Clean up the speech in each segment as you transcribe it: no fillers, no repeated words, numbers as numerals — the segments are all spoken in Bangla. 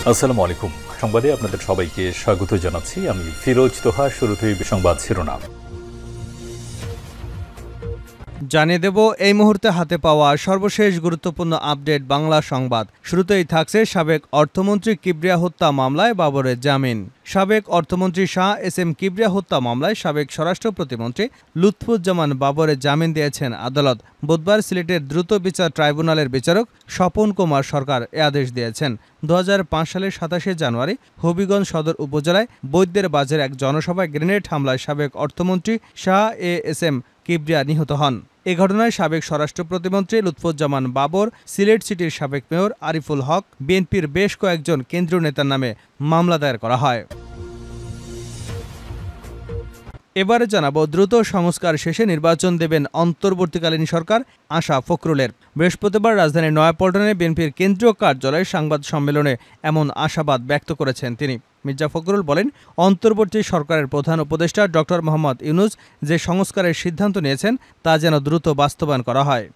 আসসালামু আলাইকুম। সংবাদে আপনাদের সবাইকে স্বাগত জানাচ্ছি। আমি ফিরোজ তোহা। শুরুতেই সংবাদ শিরোনাম জানিয়ে দেব এই মুহূর্তে হাতে পাওয়া সর্বশেষ গুরুত্বপূর্ণ আপডেট বাংলা সংবাদ। শুরুতেই থাকছে সাবেক অর্থমন্ত্রী কিবরিয়া হত্যা মামলায় বাবরের জামিন। সাবেক অর্থমন্ত্রী শাহ এস এম কিবরিয়া হত্যা মামলায় সাবেক স্বরাষ্ট্র প্রতিমন্ত্রী লুৎফুজ্জামান বাবরের জামিন দিয়েছেন আদালত। বুধবার সিলেটের দ্রুত বিচার ট্রাইব্যুনালের বিচারক স্বপন কুমার সরকার এ আদেশ দিয়েছেন। ২০০৫ সালের ২৭শে জানুয়ারি হবিগঞ্জ সদর উপজেলায় বৈদ্যের বাজারে এক জনসভায় গ্রেনেড হামলায় সাবেক অর্থমন্ত্রী শাহ এস এম কিবরিয়া নিহত হন। এ ঘটনায় সাবেক স্বরাষ্ট্র প্রতিমন্ত্রী লুৎফুজ্জামান বাবর, সিলেট সিটির সাবেক মেয়র আরিফুল হক, বিএনপির বেশ কয়েকজন কেন্দ্রীয় নেতার নামে মামলা দায়ের করা হয়। এবারে জানাবো দ্রুত সংস্কার শেষে নির্বাচন দেবেন অন্তর্বর্তীকালীন সরকার, আশা ফখরুলের। বৃহস্পতিবার রাজধানীর নয়াপল্টনে বিএনপির কেন্দ্রীয় কার্যালয়ে সংবাদ সম্মেলনে এমন আশাবাদ ব্যক্ত করেছেন তিনি। মির্জা ফখরুল বলেন, অন্তর্বর্তী সরকারের প্রধান উপদেষ্টা ডক্টর মোহাম্মদ ইউনূস যে সংস্কারের সিদ্ধান্ত নিয়েছেন তা যেন দ্রুত বাস্তবায়ন করা হয়।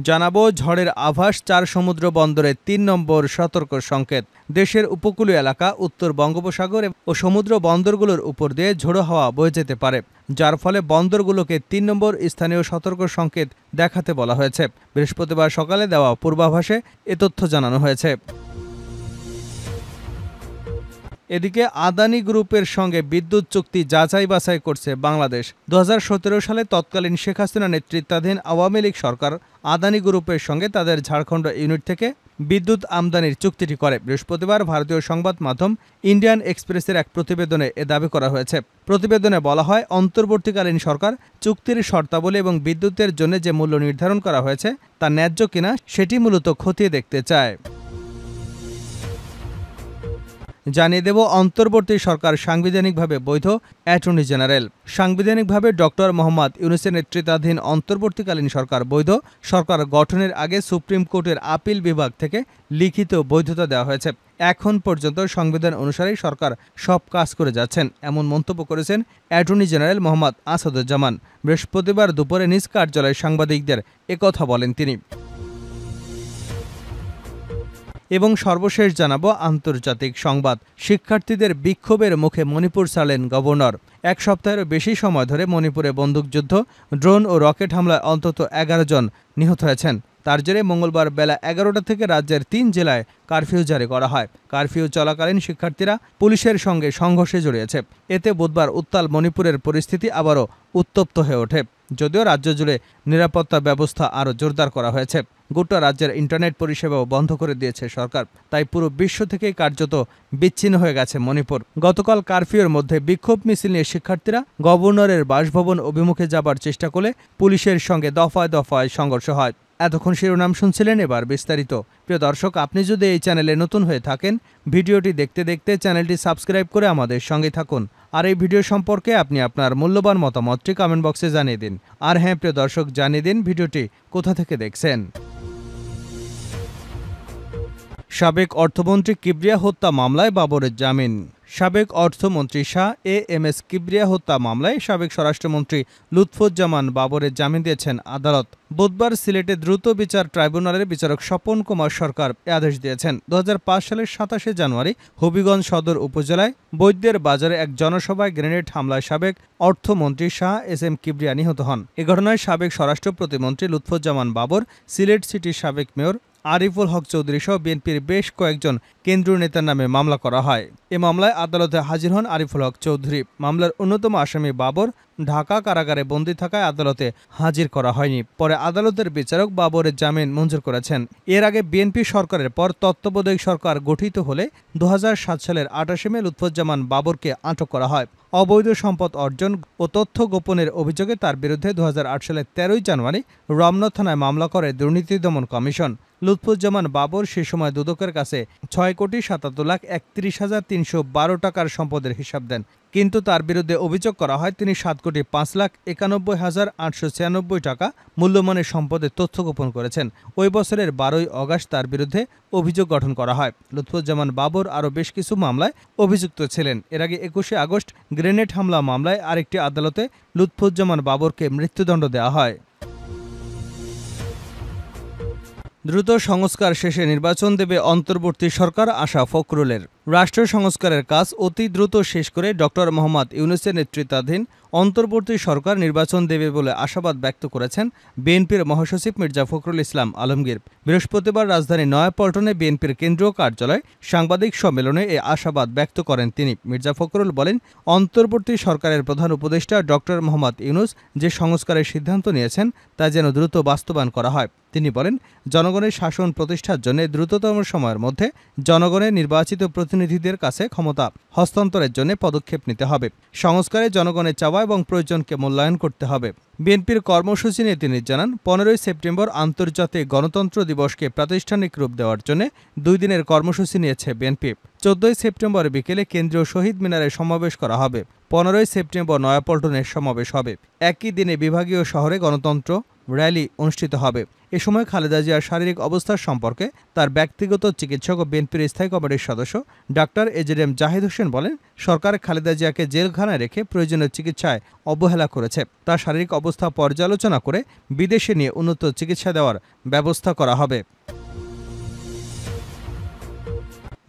জানাবো ঝড়ের আভাস ৪ সমুদ্র বন্দরে ৩ নম্বর সতর্ক সংকেত। দেশের উপকূলীয় এলাকা, উত্তর বঙ্গোপসাগর ও সমুদ্র বন্দরগুলোর উপর দিয়ে ঝোড়ো হাওয়া বয়ে যেতে পারে, যার ফলে বন্দরগুলোকে ৩ নম্বর স্থানীয় সতর্ক সংকেত দেখাতে বলা হয়েছে। বৃহস্পতিবার সকালে দেওয়া পূর্বাভাসে এ তথ্য জানানো হয়েছে। এদিকে আদানি গ্রুপের সঙ্গে বিদ্যুৎ চুক্তি যাচাই বাছাই করছে বাংলাদেশ। ২০১৭ সালে তৎকালীন শেখ হাসিনা নেতৃত্বাধীন আওয়ামী লীগ সরকার আদানি গ্রুপের সঙ্গে তাদের ঝাড়খণ্ড ইউনিট থেকে বিদ্যুৎ আমদানির চুক্তিটি করে। বৃহস্পতিবার ভারতীয় সংবাদ মাধ্যম ইন্ডিয়ান এক্সপ্রেসের এক প্রতিবেদনে এ দাবি করা হয়েছে। প্রতিবেদনে বলা হয়, অন্তর্বর্তীকালীন সরকার চুক্তির শর্তাবলী এবং বিদ্যুতের জন্য যে মূল্য নির্ধারণ করা হয়েছে তা ন্যায্য কিনা সেটি মূলত খতিয়ে দেখতে চায়। জানিয়ে দেব অন্তর্বর্তী সরকার সাংবিধানিকভাবে বৈধ অ্যাটর্নি জেনারেল। সাংবিধানিকভাবে ডক্টর মোহাম্মদ ইউনূসের নেতৃত্বাধীন অন্তর্বর্তীকালীন সরকার বৈধ। সরকার গঠনের আগে সুপ্রিম কোর্টের আপিল বিভাগ থেকে লিখিত বৈধতা দেওয়া হয়েছে। এখন পর্যন্ত সংবিধান অনুসারেই সরকার সব কাজ করে যাচ্ছেন, এমন মন্তব্য করেছেন অ্যাটর্নি জেনারেল মোহাম্মদ আসাদুজ্জামান। বৃহস্পতিবার দুপুরে নিজ কার্যালয়ে সাংবাদিকদের একথা বলেন তিনি। এবং সর্বশেষ জানাবো আন্তর্জাতিক সংবাদ। শিক্ষার্থীদের বিক্ষোভের মুখে মণিপুর ছাড়লেন গভর্নর। এক সপ্তাহেরও বেশি সময় ধরে মণিপুরে বন্দুকযুদ্ধ, ড্রোন ও রকেট হামলায় অন্তত ১১ জন নিহত হয়েছেন। তার জেরে মঙ্গলবার বেলা ১১টা থেকে রাজ্যের ৩ জেলায় কারফিউ জারি করা হয়। কারফিউ চলাকালীন শিক্ষার্থীরা পুলিশের সঙ্গে সংঘর্ষে জড়িয়েছে। এতে বুধবার উত্তাল মণিপুরের পরিস্থিতি আবারও উত্তপ্ত হয়ে ওঠে। যদিও রাজ্য জুড়ে নিরাপত্তা ব্যবস্থা আরও জোরদার করা হয়েছে। গোটা রাজ্যের ইন্টারনেট পরিষেবাও বন্ধ করে দিয়েছে সরকার। তাই পুরো বিশ্ব থেকেই কার্যত বিচ্ছিন্ন হয়ে গেছে মণিপুর। গতকাল কারফিউর মধ্যে বিক্ষোভ মিছিল নিয়ে শিক্ষার্থীরা গভর্নরের বাসভবন অভিমুখে যাবার চেষ্টা করলে পুলিশের সঙ্গে দফায় দফায় সংঘর্ষ হয়। এতক্ষণ শিরোনাম শুনছিলেন, এবার বিস্তারিত। প্রিয় দর্শক, আপনি যদি এই চ্যানেলে নতুন হয়ে থাকেন, ভিডিওটি দেখতে দেখতে চ্যানেলটি সাবস্ক্রাইব করে আমাদের সঙ্গে থাকুন। আর এই ভিডিও সম্পর্কে আপনি আপনার মূল্যবান মতামতটি কমেন্ট বক্সে জানিয়ে দিন। আর হ্যাঁ প্রিয় দর্শক, জানিয়ে দিন ভিডিওটি কোথা থেকে দেখছেন। সাবেক অর্থমন্ত্রী কিবরিয়া হত্যা মামলায় বাবরের জামিন। সাবেক অর্থমন্ত্রী শাহ এম এস কিবরিয়া হত্যা মামলায় সাবেক স্বরাষ্ট্রমন্ত্রী লুৎফুজ্জামান বাবরের জামিন দিয়েছেন আদালত। বুধবার সিলেটে দ্রুত বিচার ট্রাইব্যুনালের বিচারক স্বপন কুমার সরকার এ আদেশ দিয়েছেন। ২০০৫ সালের ২৭শে জানুয়ারি হবিগঞ্জ সদর উপজেলায় বৈদ্যের বাজারে এক জনসভায় গ্রেনেড হামলায় সাবেক অর্থমন্ত্রী শাহ এস এম কিবরিয়া নিহত হন। এ ঘটনায় সাবেক স্বরাষ্ট্র প্রতিমন্ত্রী লুৎফুজ্জামান বাবর, সিলেট সিটির সাবেক মেয়র আরিফুল হক চৌধুরী সহ বিএনপির বেশ কয়েকজন কেন্দ্রীয় নেতার নামে মামলা করা হয়। এ মামলায় আদালতে হাজির হন আরিফুল হক চৌধুরী। মামলার অন্যতম আসামি বাবর ঢাকা কারাগারে বন্দী থাকায় আদালতে হাজির করা হয়নি। পরে আদালতের বিচারক বাবরের জামিন মঞ্জুর করেছেন। এর আগে বিএনপি সরকারের পর তত্ত্বাবধায়ক সরকার গঠিত হলে ২০০৭ সালের ২৮শে মে লুৎফুজ্জামান বাবরকে আটক করা হয়। অবৈধ সম্পদ অর্জন ও তথ্য গোপনের অভিযোগে তার বিরুদ্ধে ২০০৮ সালের ১৩ই জানুয়ারি রমনা থানায় মামলা করে দুর্নীতি দমন কমিশন। লুৎফুজ্জামান বাবর সে সময় দুদকের কাছে ৬,৭৭,৩১,৩১২ টাকার সম্পদের হিসাব দেন। কিন্তু তার বিরুদ্ধে অভিযোগ করা হয় তিনি ৭,৫,৯১,৮৯৬ টাকা মূল্যমানের সম্পদের তথ্য গোপন করেছেন। ওই বছরের ১২ই অগাস্ট তার বিরুদ্ধে অভিযোগ গঠন করা হয়। লুৎফুজ্জামান বাবর আরও বেশ কিছু মামলায় অভিযুক্ত ছিলেন। এর আগে ২১শে আগস্ট গ্রেনেড হামলা মামলায় আরেকটি আদালতে লুৎফুজ্জামান বাবরকে মৃত্যুদণ্ড দেওয়া হয়। দ্রুত সংস্কার শেষে নির্বাচন দেবে অন্তর্বর্তী সরকার, আশা ফখরুলের। রাষ্ট্র সংস্কারের কাজ অতি দ্রুত শেষ করে ডক্টর মোহাম্মদ ইউনূসের নেতৃত্বাধীন অন্তর্বর্তী সরকার নির্বাচন দেবে বলে আশাবাদ ব্যক্ত করেছেন বিএনপির মহাসচিব মির্জা ফখরুল ইসলাম আলমগীর। বৃহস্পতিবার রাজধানীর নয়াপল্টনে বিএনপির কেন্দ্রীয় কার্যালয়ে সাংবাদিক সম্মেলনে এ আশাবাদ ব্যক্ত করেন তিনি। মির্জা ফখরুল বলেন, অন্তর্বর্তী সরকারের প্রধান উপদেষ্টা ডক্টর মোহাম্মদ ইউনূস যে সংস্কারের সিদ্ধান্ত নিয়েছেন তা যেন দ্রুত বাস্তবায়ন করা হয়। তিনি বলেন, জনগণের শাসন প্রতিষ্ঠার জন্য দ্রুততম সময়ের মধ্যে জনগণের নির্বাচিত প্রতিনিধিদের কাছে ক্ষমতা হস্তান্তরের জন্য পদক্ষেপ নিতে হবে। সংস্কারে জনগণের চাওয়া এবং প্রয়োজনকে মূল্যায়ন করতে হবে। বিএনপির কর্মসূচি নিয়ে তিনি জানান, 15ই সেপ্টেম্বর আন্তর্জাতিক গণতন্ত্র দিবসকে প্রাতিষ্ঠানিক রূপ দেওয়ার জন্য 2 দিনের কর্মসূচি নিয়েছে বিএনপি। 14ই সেপ্টেম্বর বিকেলে কেন্দ্রীয় শহীদ মিনারে সমাবেশ করা হবে। 15ই সেপ্টেম্বর নয়াপল্টনে সমাবেশ হবে। একই দিনে বিভাগীয় শহরে গণতন্ত্র র্যালি অনুষ্ঠিত হবে। এ সময় খালেদা জিয়ার শারীরিক অবস্থার সম্পর্কে তার ব্যক্তিগত চিকিৎসক ও বিএনপির স্থায়ী কমিটির সদস্য ডাক্তার এজেডএম জাহিদ হোসেন বলেন, সরকার খালেদা জিয়াকে জেলখানায় রেখে প্রয়োজনীয় চিকিৎসায় অবহেলা করেছে। তার শারীরিক অবস্থা পর্যালোচনা করে বিদেশে নিয়ে উন্নত চিকিৎসা দেওয়ার ব্যবস্থা করা হবে।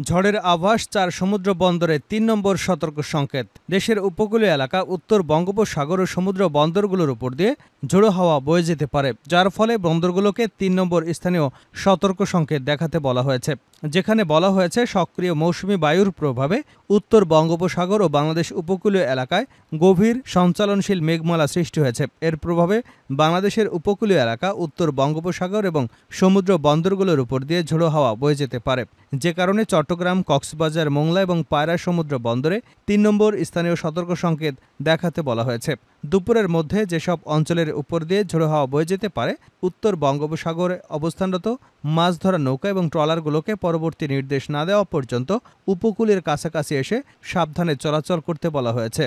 ঝড়ের আভাস 4 সমুদ্র বন্দরে 3 নম্বর সতর্ক সংকেত। দেশের উপকূলীয় এলাকা, উত্তর বঙ্গোপসাগর ও সমুদ্র বন্দরগুলোর উপর দিয়ে ঝোড়ো হাওয়া বয়ে যেতে পারে, যার ফলে বন্দরগুলোকে 3 নম্বর স্থানীয় সতর্ক সংকেত দেখাতে বলা হয়েছে। যেখানে বলা হয়েছে, সক্রিয় মৌসুমি বায়ুর প্রভাবে উত্তর বঙ্গোপসাগর ও বাংলাদেশ উপকূলীয় এলাকায় গভীর সঞ্চালনশীল মেঘমালা সৃষ্টি হয়েছে। এর প্রভাবে বাংলাদেশের উপকূলীয় এলাকা, উত্তর বঙ্গোপসাগর এবং সমুদ্র বন্দরগুলোর উপর দিয়ে ঝোড়ো হাওয়া বয়ে যেতে পারে, যে কারণে চট্টগ্রাম, কক্সবাজার, মোংলা এবং পায়রা সমুদ্র বন্দরে 3 নম্বর স্থানীয় সতর্ক সংকেত দেখাতে বলা হয়েছে। দুপুরের মধ্যে যেসব অঞ্চলের উপর দিয়ে ঝোড়ো হাওয়া বয়ে যেতে পারে, উত্তর বঙ্গোপসাগরে অবস্থানরত মাছ ধরা নৌকা এবং ট্রলারগুলোকে পরবর্তী নির্দেশ না দেওয়া পর্যন্ত উপকূলের কাছাকাছি এসে সাবধানে চলাচল করতে বলা হয়েছে।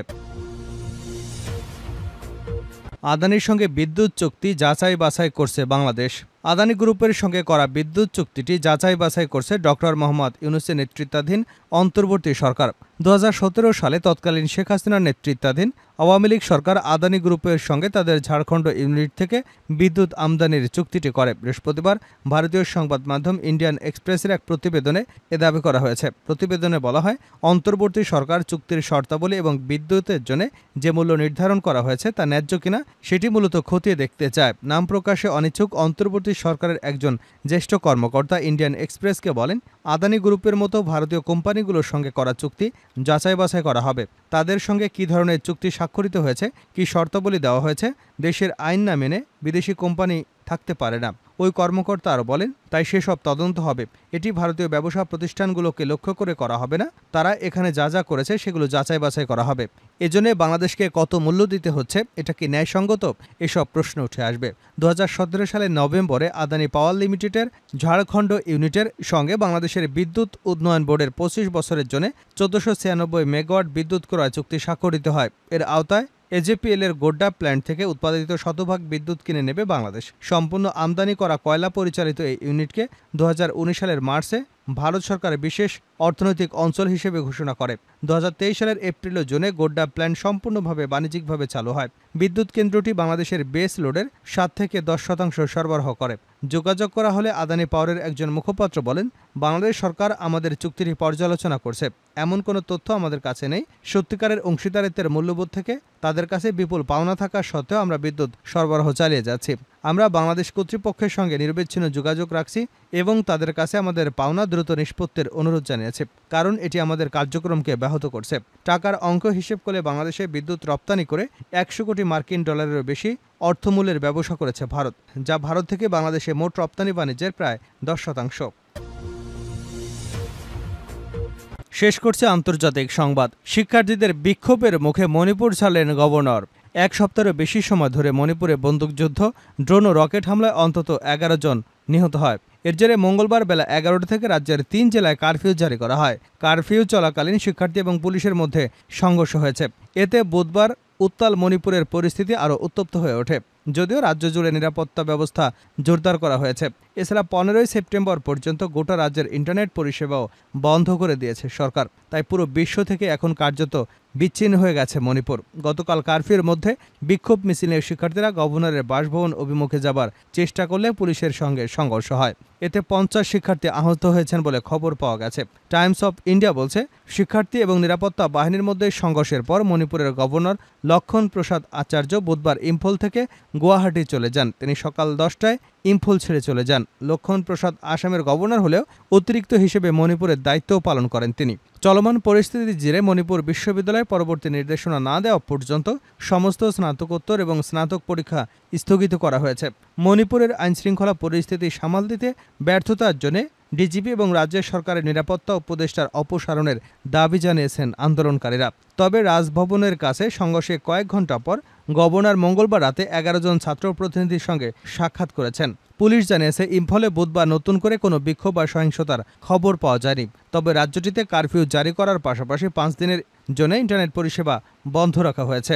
আদানির সঙ্গে বিদ্যুৎ চুক্তি যাচাই বাছাই করছে বাংলাদেশ। আদানি গ্রুপের সঙ্গে করা বিদ্যুৎ চুক্তিটি যাচাই বাছাই করছে ডক্টর মোহাম্মদ ইউনূসের নেতৃত্বাধীন অন্তর্বর্তী সরকার। 2017 সালে তৎকালীন শেখ হাসিনার নেতৃত্বাধীন আওয়ামী লীগ সরকার আদানি গ্রুপের সঙ্গে তাদের ঝাড়খণ্ড ইউনিট থেকে বিদ্যুৎ আমদানির চুক্তিটি করে। বৃহস্পতিবার ভারতীয় সংবাদ মাধ্যম ইন্ডিয়ান এক্সপ্রেসের এক প্রতিবেদনে এ দাবি করা হয়েছে। প্রতিবেদনে বলা হয়, অন্তর্বর্তী সরকার চুক্তির শর্তাবলী এবং বিদ্যুতের জন্য যে মূল্য নির্ধারণ করা হয়েছে তা ন্যায্য কিনা সেটি মূলত খতিয়ে দেখতে চায়। নাম প্রকাশে অনিচ্ছুক অন্তর্বর্তী সরকারের একজন জ্যেষ্ঠ কর্মকর্তা ইন্ডিয়ান এক্সপ্রেসকে বলেন, আদানি গ্রুপের মতো ভারতীয় কোম্পানিগুলোর সঙ্গে করা চুক্তি যাচাই বাছাই করা হবে। তাদের সঙ্গে কী ধরনের চুক্তি স্বাক্ষরিত হয়েছে, কী শর্তাবলী দেওয়া হয়েছে, দেশের আইন না মেনে বিদেশি কোম্পানি থাকতে পারে না। ওই কর্মকর্তা আরও বলেন, তাই সেসব তদন্ত হবে। এটি ভারতীয় ব্যবসা প্রতিষ্ঠানগুলোকে লক্ষ্য করে করা হবে না। তারা এখানে যা যা করেছে সেগুলো যাচাই বাছাই করা হবে। এজন্য বাংলাদেশকে কত মূল্য দিতে হচ্ছে, এটা কি ন্যায়সঙ্গত, এসব প্রশ্ন উঠে আসবে। 2017 সালের নভেম্বরে আদানি পাওয়ার লিমিটেডের ঝাড়খণ্ড ইউনিটের সঙ্গে বাংলাদেশের বিদ্যুৎ উন্নয়ন বোর্ডের 25 বছরের জন্য 1496 মেগাওয়াট বিদ্যুৎ ক্রয় চুক্তি স্বাক্ষরিত হয়। এর আওতায় এজেপিএল এর গোড্ডা প্ল্যান্ট থেকে উৎপাদিত শতভাগ বিদ্যুৎ কিনে নেবে বাংলাদেশ। সম্পূর্ণ আমদানি করা কয়লা পরিচালিত এই ইউনিটকে 2019 সালের মার্চে ভারত সরকার বিশেষ অর্থনৈতিক অঞ্চল হিসেবে ঘোষণা করে। 2023 সালের এপ্রিল ও জুনে গোড্ডা প্ল্যান্ট সম্পূর্ণভাবে বাণিজ্যিকভাবে চালু হয়। বিদ্যুৎ কেন্দ্রটি বাংলাদেশের বেস লোডের 7 থেকে 10% সরবরাহ করে। যোগাযোগ করা হলে আদানি পাওয়ারের একজন মুখপাত্র বলেন, বাংলাদেশ সরকার আমাদের চুক্তিটি পর্যালোচনা করছে। এমন কোনো তথ্য আমাদের কাছে নেই। সত্যিকারের অংশীদারিত্বের মূল্যবোধ থেকে তাদের কাছে বিপুল পাওনা থাকা সত্ত্বেও আমরা বিদ্যুৎ সরবরাহ চালিয়ে যাচ্ছি। আমরা বাংলাদেশ কর্তৃপক্ষের সঙ্গে নিরবিচ্ছিন্ন যোগাযোগ রাখছি এবং তাদের কাছে আমাদের পাওনা দ্রুত নিষ্পত্তির অনুরোধ জানিয়েছি, কারণ এটি আমাদের কার্যক্রমকে ব্যাহত করছে। টাকার অঙ্ক হিসেব করে বাংলাদেশে বিদ্যুৎ রপ্তানি করে 100 কোটি মার্কিন ডলারেরও বেশি অর্থমূল্যের ব্যবসা করেছে ভারত, যা ভারত থেকে বাংলাদেশে মোট রপ্তানি বাণিজ্যের প্রায় 10%। শেষ করছে আন্তর্জাতিক সংবাদ। শিক্ষার্থীদের বিক্ষোভের মুখে মণিপুর ছাড়লেন গভর্নর। 1 সপ্তাহেরও বেশি সময় ধরে মণিপুরে বন্দুকযুদ্ধ, ড্রোন ও রকেট হামলায় অন্তত 11 জন নিহত হয়। এর জেরে মঙ্গলবার বেলা 11টা থেকে রাজ্যের 3 জেলায় কারফিউ জারি করা হয়। কারফিউ চলাকালীন শিক্ষার্থী এবং পুলিশের মধ্যে সংঘর্ষ হয়েছে। এতে বুধবার উত্তাল মণিপুরের পরিস্থিতি আরও উত্তপ্ত হয়ে ওঠে। যদিও রাজ্য জুড়ে নিরাপত্তা ব্যবস্থা জোরদার করা হয়েছে। এছাড়া 15ই সেপ্টেম্বর পর্যন্ত গোটা রাজ্যের ইন্টারনেট পরিষেবাও বন্ধ করে দিয়েছে সরকার। তাই পুরো বিশ্ব থেকে এখন কার্যত বিচ্ছিন্ন হয়ে গেছে মণিপুর। গতকাল কারফিউর মধ্যে বিক্ষোভ মিছিল নিয়ে শিক্ষার্থীরা গভর্নরের বাসভবন অভিমুখে যাবার চেষ্টা করলে পুলিশের সঙ্গে সংঘর্ষ হয়। এতে 50 শিক্ষার্থী আহত হয়েছেন বলে খবর পাওয়া গেছে। টাইমস অফ ইন্ডিয়া বলছে, শিক্ষার্থী এবং নিরাপত্তা বাহিনীর মধ্যে সংঘর্ষের পর মণিপুরের গভর্নর লক্ষণ প্রসাদ আচার্য বুধবার ইম্ফল থেকে গুয়াহাটি চলে যান। তিনি সকাল 10টায় ইম্ফল ছেড়ে চলে যান। লক্ষণ প্রসাদ আসামের গভর্নর হলেও অতিরিক্ত হিসেবে মণিপুরের দায়িত্বও পালন করেন তিনি। চলমান পরিস্থিতির জেরে মণিপুর বিশ্ববিদ্যালয় পরবর্তী নির্দেশনা না দেওয়া পর্যন্ত সমস্ত স্নাতকোত্তর এবং স্নাতক পরীক্ষা স্থগিত করা হয়েছে। মণিপুরের আইনশৃঙ্খলা পরিস্থিতি সামাল দিতে ব্যর্থতার জন্য ডিজিপি এবং রাজ্য সরকারের নিরাপত্তা উপদেষ্টার অপসারণের দাবি জানিয়েছেন আন্দোলনকারীরা। তবে রাজভবনের কাছে সংঘর্ষে কয়েক ঘণ্টা পর গভর্নর মঙ্গলবার রাতে 11 জন ছাত্র প্রতিনিধির সঙ্গে সাক্ষাৎ করেছেন। পুলিশ জানিয়েছে, ইম্ফলে বুধবার নতুন করে কোনো বিক্ষোভ বা সহিংসতার খবর পাওয়া যায়নি। তবে রাজ্যটিতে কারফিউ জারি করার পাশাপাশি 5 দিনের জন্য ইন্টারনেট পরিষেবা বন্ধ রাখা হয়েছে।